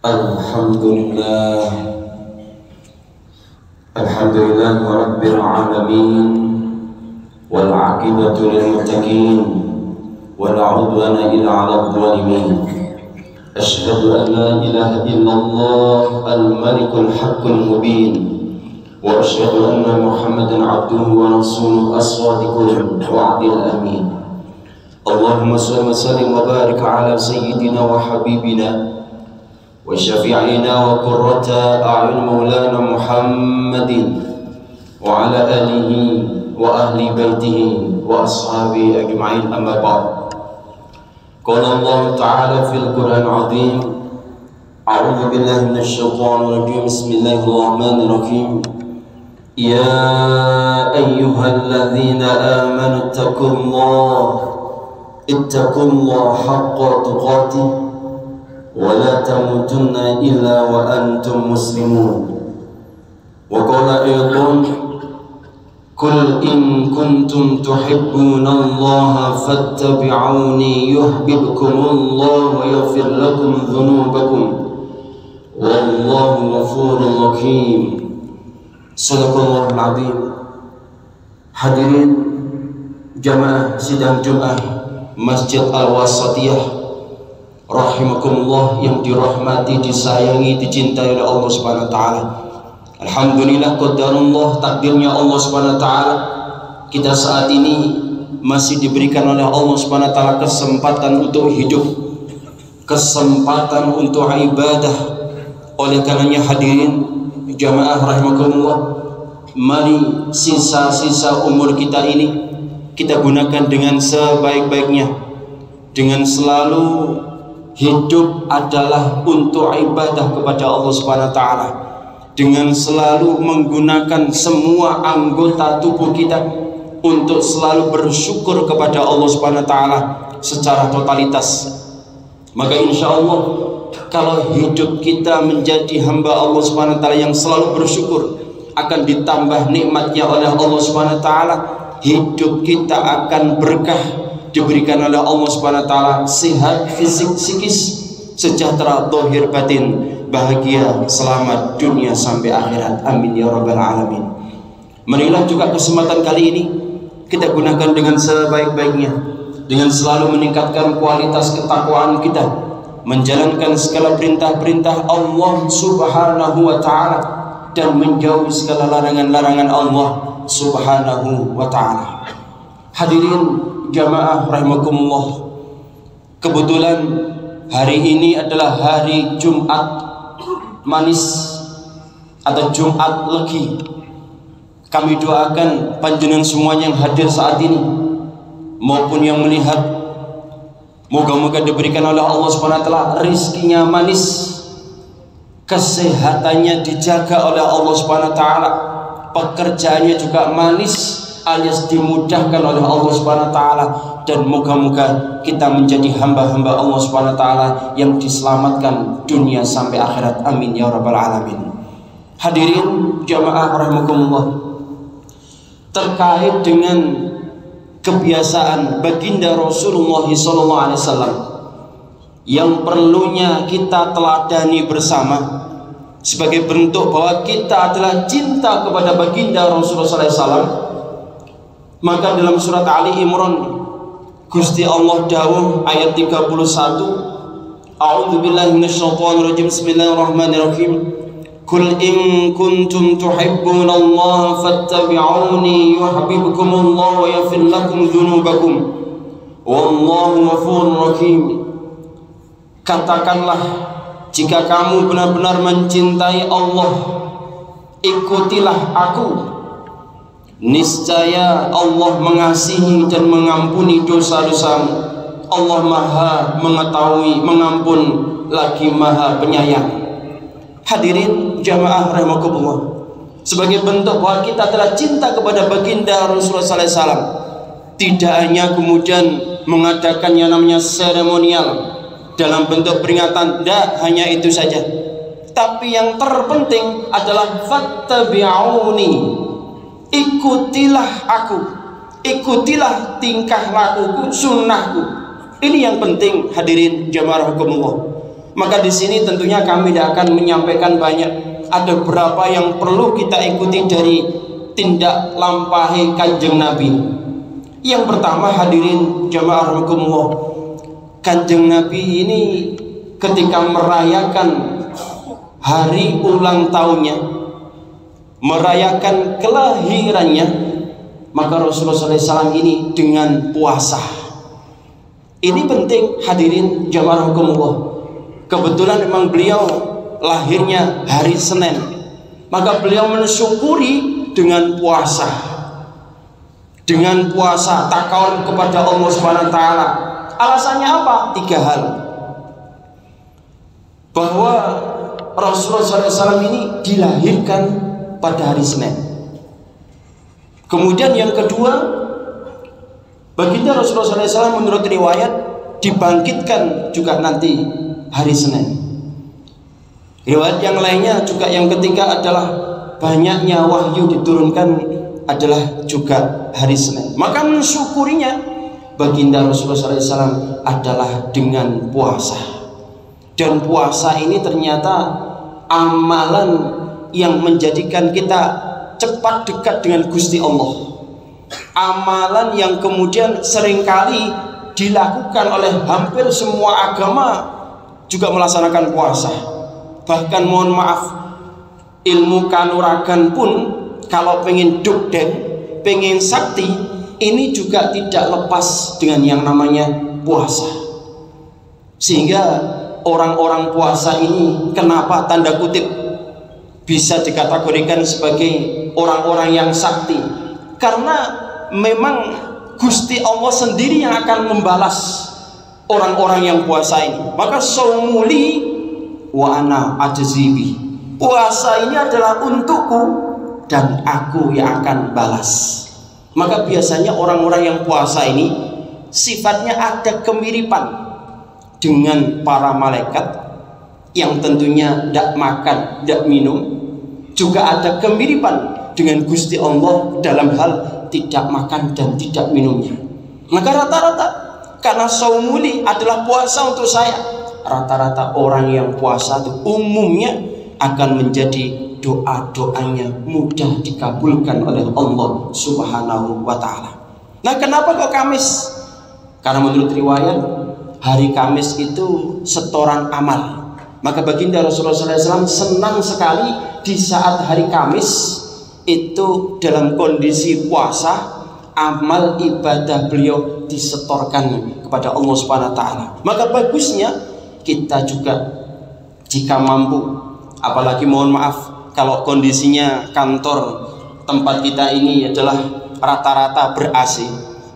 Alhamdulillah Rabbil alamin wal aqibatu lil muttaqin wal 'udwana illa 'alal zalimin. Asyhadu an la ilaha illallah al-malikul haqqul mubin wa asyhadu anna Muhammadan 'abduhu wa rasuluhu as-sadiqul wa'dil amin. Allahumma shalli wa sallim wa barik 'ala sayyidina wa habibina wa syafi'ina wa qurrata a'yun maulana Muhammadin wa ala alihi wa ahli baitihi wa ashabihi ajma'in, amma ba'd. Qala Allah ta'ala fil Qur'an 'azim, a'udzu billahi minasy syaithanir rajim, bismillahirrahmanirrahim. Ya ayyuhalladzina amanu ittaqullaha haqqa tuqatih wa la tamutunna illa wa antum muslimun. Wa qala aydan, qul in kuntum tuhibbunallaha fattabi'uni yuhibbukumullahu wa yaghfir lakum dhunubakum wallahu ghafurur rahim. Shadaqallahul azim. Hadirin jamaah sidang Jumat Masjid Al-Wasatiyah rahimakumullah yang dirahmati, disayangi, dicintai oleh Allah Subhanahu wa taala. Alhamdulillah, qadarullah, takdirnya Allah Subhanahu wa taala, kita saat ini masih diberikan oleh Allah Subhanahu wa taala kesempatan untuk hidup, kesempatan untuk ibadah. Oleh karenanya hadirin jamaah rahimakumullah, mari sisa-sisa umur kita ini kita gunakan dengan sebaik-baiknya, dengan selalu hidup adalah untuk ibadah kepada Allah Subhanahu wa taala, dengan selalu menggunakan semua anggota tubuh kita untuk selalu bersyukur kepada Allah Subhanahu wa taala secara totalitas. Maka insya Allah kalau hidup kita menjadi hamba Allah Subhanahu wa taala yang selalu bersyukur, akan ditambah nikmatnya oleh Allah Subhanahu wa taala, hidup kita akan berkah, diberikan oleh Allah Subhanahu wa taala sehat fisik psikis, sejahtera zahir batin, bahagia selamat dunia sampai akhirat, amin ya rabbal alamin. Marilah juga kesempatan kali ini kita gunakan dengan sebaik-baiknya, dengan selalu meningkatkan kualitas ketakwaan kita, menjalankan segala perintah-perintah Allah Subhanahu wa taala dan menjauhi segala larangan-larangan Allah Subhanahu wa taala. Hadirin jamaah rahimakumullah, kebetulan hari ini adalah hari Jumat manis atau Jumat Legi. Kami doakan panjenengan semuanya yang hadir saat ini maupun yang melihat, moga-moga diberikan oleh Allah Subhanahu wa taala rizkinya manis, kesehatannya dijaga oleh Allah Subhanahu wa taala, pekerjaannya juga manis alias dimudahkan oleh Allah Subhanahu wa taala, dan moga-moga kita menjadi hamba-hamba Allah Subhanahu wa taala yang diselamatkan dunia sampai akhirat, amin ya rabbal alamin. Hadirin jamaah rahimakumullah, terkait dengan kebiasaan baginda Rasulullah sallallahu alaihi wasallam yang perlunya kita teladani bersama sebagai bentuk bahwa kita adalah cinta kepada baginda Rasulullah sallallahu alaihi wasallam. Maka dalam surat Ali Imran Gusti Allah dawuh ayat 31, A'udzu billahi minasyaitonir rajim, bismillahirrahmanirrahim. Qul in kuntum tuhibbunallaha fattabi'uni yuhibbukumullahu wa yaghfir lakum dzunubakum wallahu ghafurur rahim. Katakanlah, jika kamu benar-benar mencintai Allah, ikutilah aku. Niscaya Allah mengasihi dan mengampuni dosa-dosamu. Allah Maha mengetahui, mengampun, lagi Maha penyayang. Hadirin jamaah rahimakumullah, sebagai bentuk bahwa kita telah cinta kepada baginda Rasulullah sallallahu alaihi wasallam, tidak hanya kemudian mengadakan yang namanya seremonial dalam bentuk peringatan, tidak hanya itu saja, tapi yang terpenting adalah fattabi'uni, ikutilah aku, ikutilah tingkah lakuku, sunnahku. Ini yang penting hadirin jamaah rahimakumullah. Maka di sini tentunya kami tidak akan menyampaikan banyak. Ada beberapa yang perlu kita ikuti dari tindak lampahi Kanjeng Nabi. Yang pertama, hadirin jamaah rahimakumullah, Kanjeng Nabi ini ketika merayakan hari ulang tahunnya, merayakan kelahirannya, maka Rasulullah SAW ini dengan puasa. Ini penting hadirin jamaah rahimakumullah. Kebetulan memang beliau lahirnya hari Senin, maka beliau mensyukuri dengan puasa. Dengan puasa takawun kepada Allah Subhanahu wa taala. Alasannya apa? 3 hal. Bahwa Rasulullah SAW ini dilahirkan pada hari Senin. Kemudian yang kedua, baginda Rasulullah SAW menurut riwayat dibangkitkan juga nanti hari Senin. Riwayat yang lainnya juga yang ketiga adalah banyaknya wahyu diturunkan adalah juga hari Senin. Maka mensyukurinya baginda Rasulullah SAW adalah dengan puasa. Dan puasa ini ternyata amalan yang menjadikan kita cepat dekat dengan Gusti Allah. Amalan yang kemudian seringkali dilakukan oleh hampir semua agama juga melaksanakan puasa. Bahkan mohon maaf, ilmu kanuragan pun kalau pengen dukden, pengen sakti, ini juga tidak lepas dengan yang namanya puasa. Sehingga orang-orang puasa ini kenapa tanda kutip bisa dikategorikan sebagai orang-orang yang sakti? Karena memang Gusti Allah sendiri yang akan membalas orang-orang yang puasa ini. Maka saumuli wa ana ajzibi. Puasa ini adalah untukku dan aku yang akan balas. Maka biasanya orang-orang yang puasa ini sifatnya ada kemiripan dengan para malaikat yang tentunya tidak makan, tidak minum. Juga ada kemiripan dengan Gusti Allah dalam hal tidak makan dan tidak minumnya. Maka rata-rata karena saumuli adalah puasa untuk saya, rata-rata orang yang puasa itu umumnya akan menjadi doa-doanya mudah dikabulkan oleh Allah Subhanahu wa taala. Nah, kenapa kok Kamis? Karena menurut riwayat hari Kamis itu setoran amal. Maka baginda Rasulullah SAW senang sekali di saat hari Kamis itu dalam kondisi puasa, amal ibadah beliau disetorkan kepada Allah Subhanahu wa taala. Maka bagusnya kita juga jika mampu, apalagi mohon maaf kalau kondisinya kantor tempat kita ini adalah rata-rata ber-AC,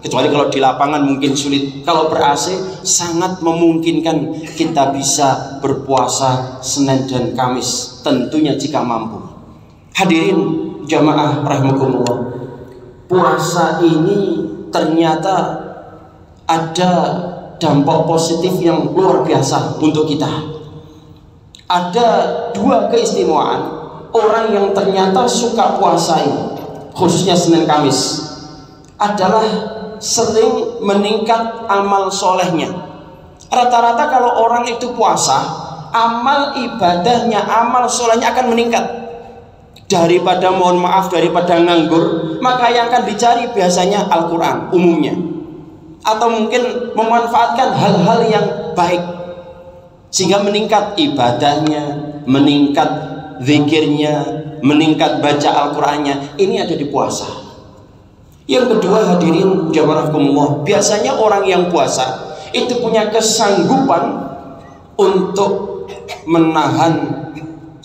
kecuali kalau di lapangan mungkin sulit. Kalau ber-AC sangat memungkinkan kita bisa berpuasa Senin dan Kamis, tentunya jika mampu. Hadirin jamaah rahimakumullah, puasa ini ternyata ada dampak positif yang luar biasa untuk kita. Ada 2 keistimewaan orang yang ternyata suka puasa ini, khususnya Senin Kamis, adalah sering meningkat amal solehnya. Rata-rata kalau orang itu puasa, amal ibadahnya, amal solehnya akan meningkat. Daripada mohon maaf, daripada nganggur, maka yang akan dicari biasanya Al-Quran umumnya, atau mungkin memanfaatkan hal-hal yang baik, sehingga meningkat ibadahnya, meningkat zikirnya, meningkat baca Al-Qurannya. Ini ada di puasa. Yang kedua hadirin jamaah rahimakumullah, biasanya orang yang puasa itu punya kesanggupan untuk menahan,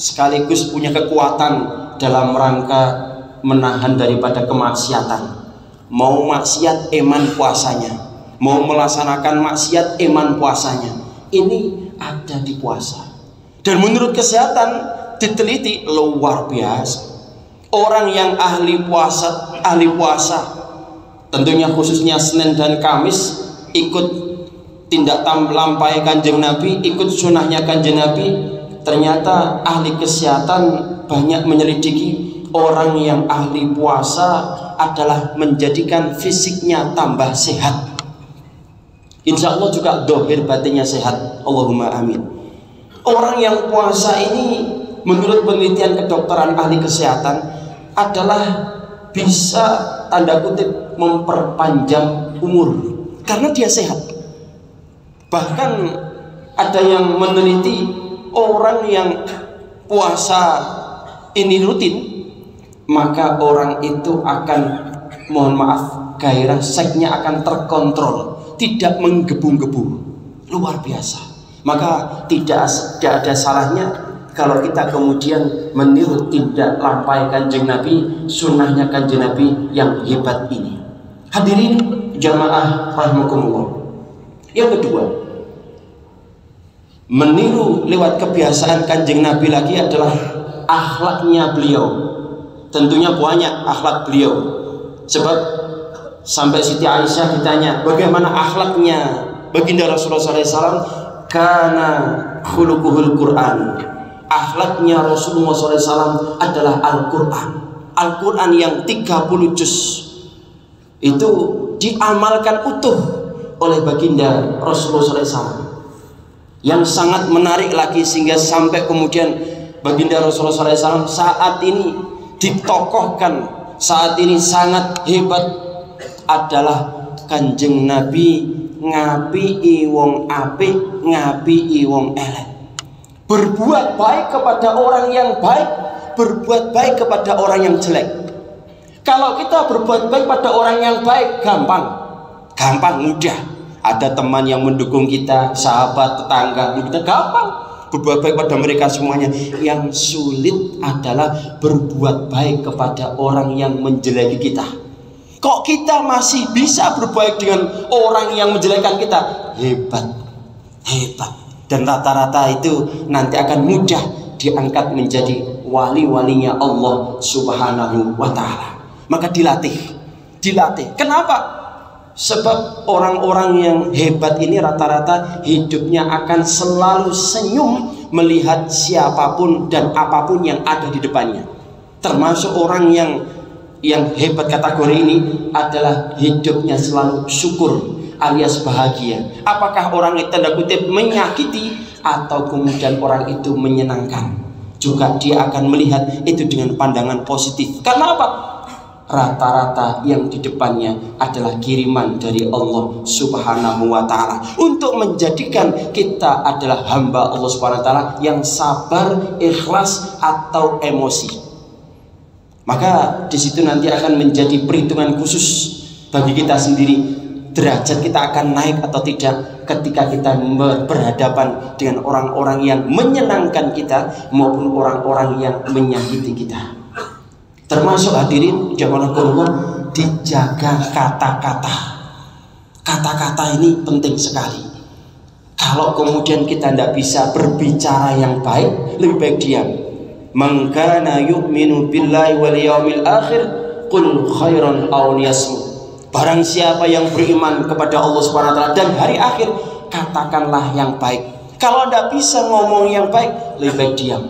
sekaligus punya kekuatan dalam rangka menahan daripada kemaksiatan. Mau maksiat eman puasanya, mau melaksanakan maksiat eman puasanya. Ini ada di puasa. Dan menurut kesehatan diteliti luar biasa, orang yang ahli puasa tentunya khususnya Senin dan Kamis ikut tindak lampahi Kanjeng Nabi, ikut sunnahnya Kanjeng Nabi, ternyata ahli kesehatan banyak menyelidiki orang yang ahli puasa adalah menjadikan fisiknya tambah sehat. Insya Allah juga dohir batinnya sehat. Allahumma amin. Orang yang puasa ini menurut penelitian kedokteran ahli kesehatan adalah bisa tanda kutip memperpanjang umur karena dia sehat. Bahkan ada yang meneliti orang yang puasa ini rutin, maka orang itu akan, mohon maaf, gairah seksnya akan terkontrol, tidak menggebu-gebu, luar biasa. Maka tidak ada salahnya kalau kita kemudian meniru tindak lampai Kanjeng Nabi, sunnahnya Kanjeng Nabi yang hebat ini. Hadirin jamaah rahimakumullah. Yang kedua, meniru lewat kebiasaan Kanjeng Nabi lagi adalah akhlaknya beliau. Tentunya banyak akhlak beliau. Sebab sampai Siti Aisyah ditanya bagaimana akhlaknya baginda Rasulullah SAW, karena khuluquhul Quran. Akhlaknya Rasulullah SAW adalah Al-Quran. Al-Quran yang 30 juz itu diamalkan utuh oleh baginda Rasulullah SAW. Yang sangat menarik lagi sehingga sampai kemudian baginda Rasulullah SAW saat ini ditokohkan, saat ini sangat hebat adalah Kanjeng Nabi ngapi wong apik, ngapi wong elek. Berbuat baik kepada orang yang baik, berbuat baik kepada orang yang jelek. Kalau kita berbuat baik pada orang yang baik, gampang, mudah. Ada teman yang mendukung kita, sahabat, tetangga, kita gampang berbuat baik pada mereka semuanya. Yang sulit adalah berbuat baik kepada orang yang menjeleki kita. Kok kita masih bisa berbuat baik dengan orang yang menjelekkan kita? Hebat. Dan rata-rata itu nanti akan mudah diangkat menjadi wali-walinya Allah Subhanahu wa ta'ala. Maka dilatih. Kenapa? Sebab orang-orang yang hebat ini rata-rata hidupnya akan selalu senyum melihat siapapun dan apapun yang ada di depannya. Termasuk orang yang hebat kategori ini adalah hidupnya selalu syukur alias bahagia. Apakah orang itu tanda kutip menyakiti atau kemudian orang itu menyenangkan, juga dia akan melihat itu dengan pandangan positif. Karena apa? Rata-rata yang di depannya adalah kiriman dari Allah Subhanahu wa ta'ala untuk menjadikan kita adalah hamba Allah Subhanahu wa ta'ala yang sabar, ikhlas atau emosi. Maka di situ nanti akan menjadi perhitungan khusus bagi kita sendiri, derajat kita akan naik atau tidak ketika kita berhadapan dengan orang-orang yang menyenangkan kita maupun orang-orang yang menyakiti kita. Termasuk hadirin jamaah Allah, dijaga kata-kata. Kata-kata ini penting sekali. Kalau kemudian kita tidak bisa berbicara yang baik, lebih baik diam. Man kana yu'minu billahi wal yaumil akhir qul khairan aw liyasmut. Barang siapa yang beriman kepada Allah Subhanahu wa ta'ala dan hari akhir, katakanlah yang baik. Kalau tidak bisa ngomong yang baik, lebih baik diam.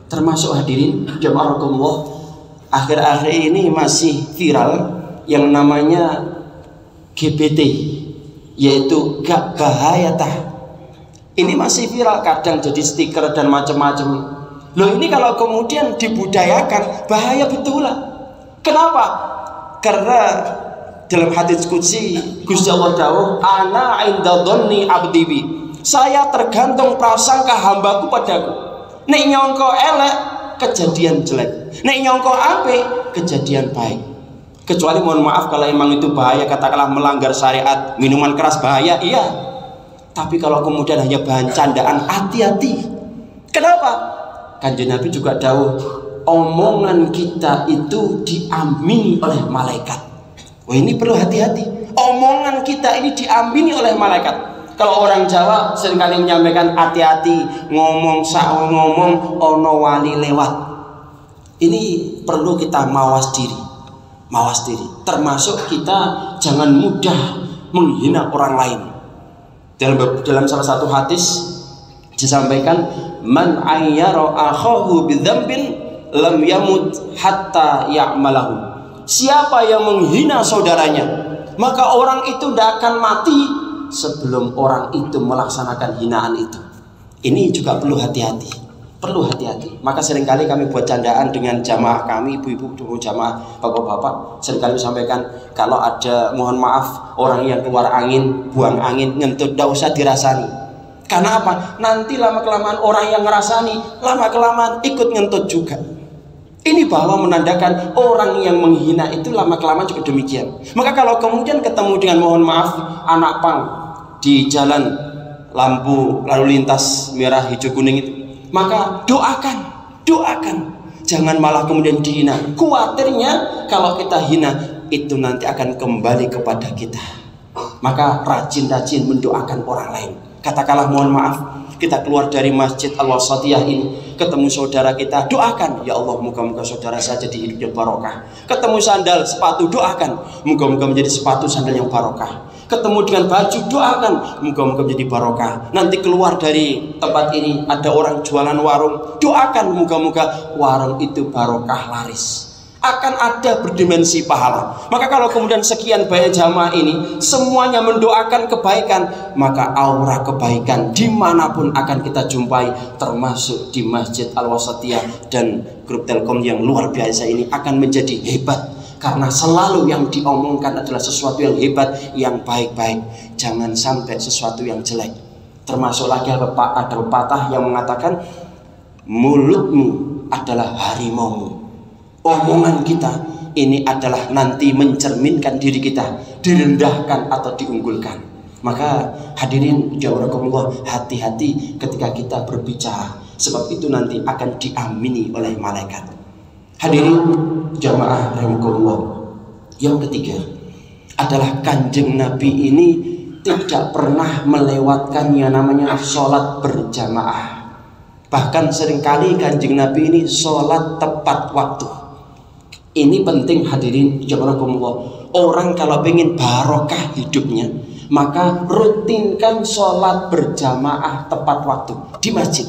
Termasuk hadirin jamaah Allah, akhir-akhir ini masih viral yang namanya GBT, yaitu gak bahaya tah. Ini masih viral, kadang jadi stiker dan macam-macam. Loh, ini kalau kemudian dibudayakan bahaya betul lah. Kenapa? Karena dalam hadits qudsi Gusti Allah dawuh, ana inda dhanni abdi bi. Saya tergantung prasangka hambaku padaku. Nek nyongko elek, kejadian jelek. Nek nyongko apik, kejadian baik. Kecuali mohon maaf kalau emang itu bahaya, katakanlah melanggar syariat, minuman keras bahaya, iya. Tapi kalau kemudian hanya bahan candaan, hati-hati. Kenapa? Kanjeng Nabi juga dawuh, omongan kita itu diamini oleh malaikat. Wah, ini perlu hati-hati. Omongan kita ini diamini oleh malaikat. Kalau orang Jawa seringkali menyampaikan hati-hati, ngomong ono wali lewat. Ini perlu kita mawas diri. Termasuk kita jangan mudah menghina orang lain. Dalam salah satu hadis disampaikan, man ayyara akhahu bidzambin lam yamut hatta ya'malahu. Siapa yang menghina saudaranya, maka orang itu tidak akan mati sebelum orang itu melaksanakan hinaan itu. Ini juga perlu hati-hati, perlu hati-hati. Maka seringkali kami buat candaan dengan jamaah kami, ibu-ibu, jamaah bapak-bapak. Seringkali sampaikan kalau ada, mohon maaf, orang yang keluar angin, buang angin, ngentut, tidak usah dirasani. Karena apa? Nanti lama-kelamaan orang yang ngerasani, lama-kelamaan ikut ngentut juga. Ini bahwa menandakan orang yang menghina itu lama-kelamaan juga demikian. Maka kalau kemudian ketemu dengan, mohon maaf, anak pang di jalan lampu lalu lintas merah hijau kuning itu, maka doakan, jangan malah kemudian dihina. Kuatirnya kalau kita hina itu nanti akan kembali kepada kita. Maka rajin-rajin mendoakan orang lain. Katakanlah, mohon maaf, kita keluar dari Masjid Al-Wasatiyah ini, ketemu saudara kita, doakan, ya Allah, moga-moga saudara saya jadi hidup yang barokah. Ketemu sandal, sepatu, doakan, moga-moga menjadi sepatu sandal yang barokah. Ketemu dengan baju, doakan, moga-moga menjadi barokah. Nanti keluar dari tempat ini, ada orang jualan warung, doakan, moga-moga warung itu barokah laris. Akan ada berdimensi pahala. Maka kalau kemudian sekian banyak jamaah ini semuanya mendoakan kebaikan, maka aura kebaikan dimanapun akan kita jumpai, termasuk di Masjid Al-Wasatiyah dan grup Telkom yang luar biasa ini akan menjadi hebat. Karena selalu yang diomongkan adalah sesuatu yang hebat, yang baik-baik. Jangan sampai sesuatu yang jelek. Termasuk lagi ada pepatah yang mengatakan, mulutmu adalah harimaumu. Omongan kita ini adalah nanti mencerminkan diri kita, direndahkan atau diunggulkan. Maka hadirin jazakumullah, hati-hati ketika kita berbicara, sebab itu nanti akan diamini oleh malaikat. Hadirin jamaah rahimakumullah, yang ketiga adalah Kanjeng Nabi ini tidak pernah melewatkan yang namanya sholat berjamaah. Bahkan seringkali Kanjeng Nabi ini sholat tepat waktu. Ini penting hadirin jazakumullah. Orang kalau ingin barokah hidupnya, maka rutinkan sholat berjamaah tepat waktu di masjid.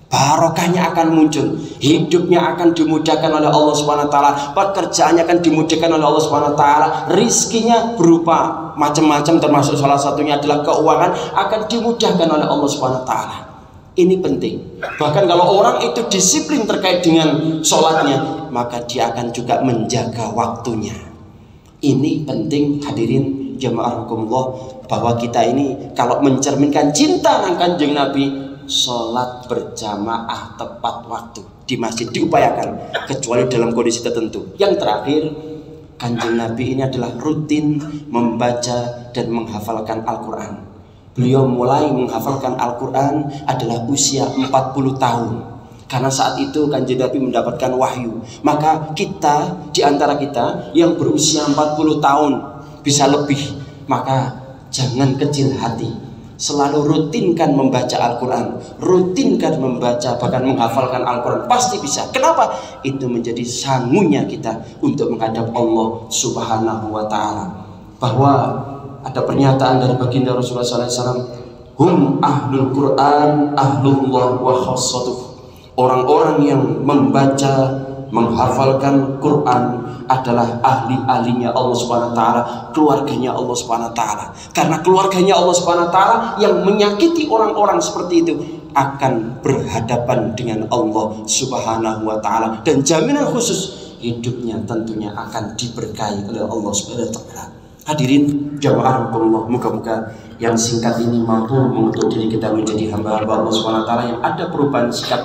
Barokahnya akan muncul, hidupnya akan dimudahkan oleh Allah Subhanahu wa taala, pekerjaannya akan dimudahkan oleh Allah Subhanahu wa taala, rizkinya berupa macam-macam, termasuk salah satunya adalah keuangan, akan dimudahkan oleh Allah Subhanahu wa taala. Ini penting. Bahkan kalau orang itu disiplin terkait dengan sholatnya, maka dia akan juga menjaga waktunya. Ini penting hadirin jamaah rahimakumullah, bahwa kita ini kalau mencerminkan cinta nang Kanjeng Nabi, sholat berjamaah tepat waktu di masjid diupayakan, kecuali dalam kondisi tertentu. Yang terakhir, Kanjeng Nabi ini adalah rutin membaca dan menghafalkan Al-Quran. Beliau mulai menghafalkan Al-Quran adalah usia 40 tahun. Karena saat itu Kanjeng Nabi mendapatkan wahyu. Maka kita, di antara kita yang berusia 40 tahun bisa lebih, maka jangan kecil hati. Selalu rutinkan membaca Al-Quran, rutinkan membaca, bahkan menghafalkan Al-Quran. Pasti bisa. Kenapa? Itu menjadi sangunya kita untuk menghadap Allah Subhanahu wa ta'ala. Bahwa ada pernyataan dari baginda Rasulullah SAW, hum ahlul Quran ahlullah wa khassatuh. Orang-orang yang membaca, menghafalkan Quran adalah ahli-ahlinya Allah Subhanahu wa taala, keluarganya Allah Subhanahu wa taala. Karena keluarganya Allah Subhanahu wa taala yang menyakiti orang-orang seperti itu akan berhadapan dengan Allah Subhanahu wa taala, dan jaminan khusus hidupnya tentunya akan diberkahi oleh Allah Subhanahu wa taala. Hadirin jamaah rahimakumullah, moga-moga yang singkat ini mampu membentuk diri kita menjadi hamba-hamba Allah Subhanahu wa taala yang ada perubahan sikap,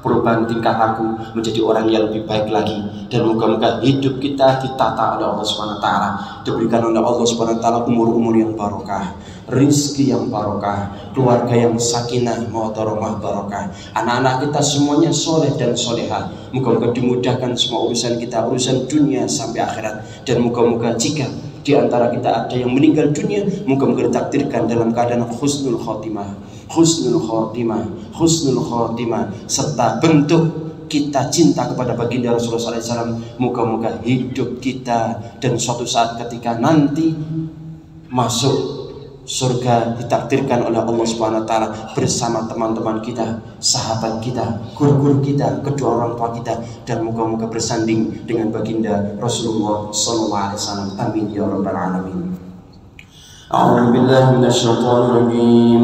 perubahan tingkah laku, menjadi orang yang lebih baik lagi. Dan moga-moga hidup kita ditata oleh Allah Subhanahu wa taala, diberikan oleh Allah Subhanahu wa taala umur-umur yang barokah, rizki yang barokah, keluarga yang sakinah mawaddah barokah, anak-anak kita semuanya soleh dan soleha. Moga-moga dimudahkan semua urusan kita, urusan dunia sampai akhirat. Dan moga-moga jika di antara kita ada yang meninggal dunia, moga-moga ditakdirkan dalam keadaan husnul khotimah, husnul khotimah, husnul khotimah, serta bentuk kita cinta kepada baginda Rasulullah SAW. Moga-moga hidup kita dan suatu saat ketika nanti masuk surga ditakdirkan oleh Allah Subhanahu wa taala bersama teman-teman kita, sahabat kita, guru-guru kita, kedua orang tua kita, dan moga-moga bersanding dengan baginda Rasulullah sallallahu alaihi wasallam. Amin ya rabbal alamin. A'udzu billahi minasyaitonir rajim.